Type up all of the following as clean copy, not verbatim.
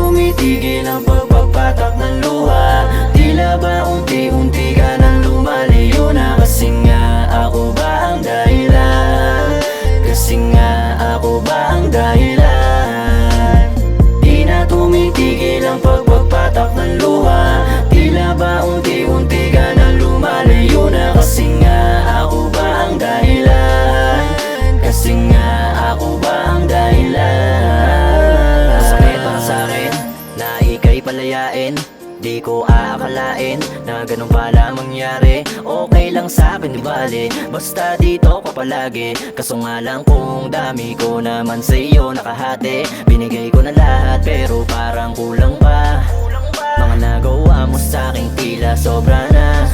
tumitigil ang pagpapatak ng luha. Tila ba unti-unti ka nang lumalayo na. Kasi nga ako ba ang dahilan? Kasi nga ako ba ang dahilan? Di na tumitigil ang pagpapatak ng luha. Tila ba unti-unti ka nang lumalayo na. Kasi nga ako ba ang dahilan? Kasi nga ako ba ang dahilan? Masakit para sa'kin na ika'y palayain. Di ko aakalain na ganun pala mangyari. Okay lang sa'kin di bale, basta dito ka palagi. Kaso nga lang kung dami ko naman sa'yo nakahati. Binigay ko na lahat pero parang kulang pa. Mga nagawa mo sa'king tila sobra na.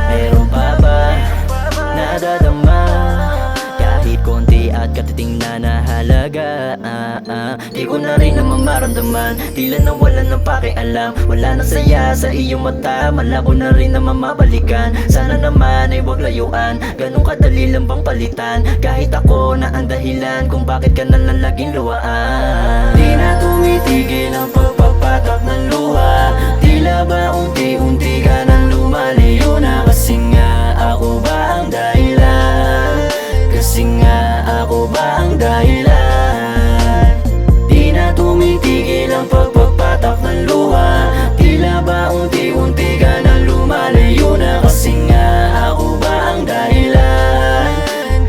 Meron pa ba nadadama? Kahit konti at katiting na halaga. Di ko na rin naman maramdaman. Tila nawalan ng pakialam. Wala na saya sa iyong mata. Malabo na rin naman mabalikan. Sana naman ay wag layuan. Ganun kadali lang bang palitan? Kahit ako na ang dahilan kung bakit ka na lang laging luwaan. Di na tumitigil ang pagpapatak ng luha. Tila ba unti-unti ka nang lumalayo na. Kasi nga ako ba ang dahilan? Kasi nga ako ba ang dahilan? Di na tumitigil ang pagpapatak ng luha. Tila ba unti-unti ka nang lumalayo na. Kasi nga ako ba ang dahilan?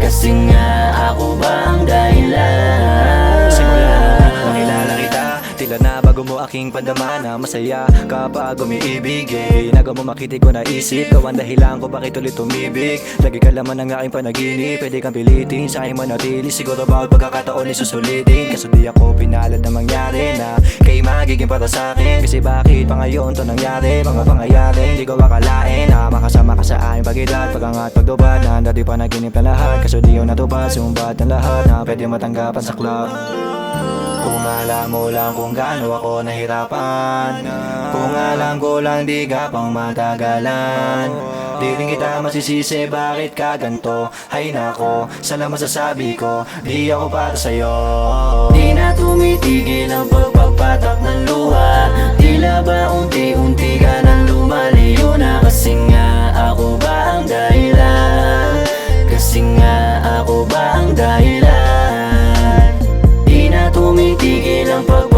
Kasi nga ako ba ang dahilan? Simula nung nakilala kita, tila na bago mo aking pandama na masaya kapag umiibig. Binago mo makiti ko naisip, gawan dahilan ko bakit ulit umibig. Lagi ka laman ng aking panaginip, pwede kang pilitin sa aking manatili. Siguro bawat pagkakataon ay susulitin. Kaso di ako pinalad na mangyari na kay magiging para sa'kin. Kasi bakit pa ngayon to nangyari? Mga pangyayari hindi ko akalain na makasama ka sa aking pag-edad. Pag-angat pagdubad na dati panaginip na lahat. Kaso di yun natupad, sumbad ng lahat na pwede matanggapan sa club. Kung alam mo lang kung gaano ako nahirapan, kung alam ko lang di ka pang matagalan, di rin kita masisisi bakit ka ganto. Hay nako, sana masasabi ko, di ako para sa'yo. Di na tumitigil ang pagpapatak ng luha. Tila ba unti-unti ka nang lumalayo na. Kasi nga ako ba ang dahilan? Kasi nga ako ba ang dahilan? Di na tumitigil ang pagpapatak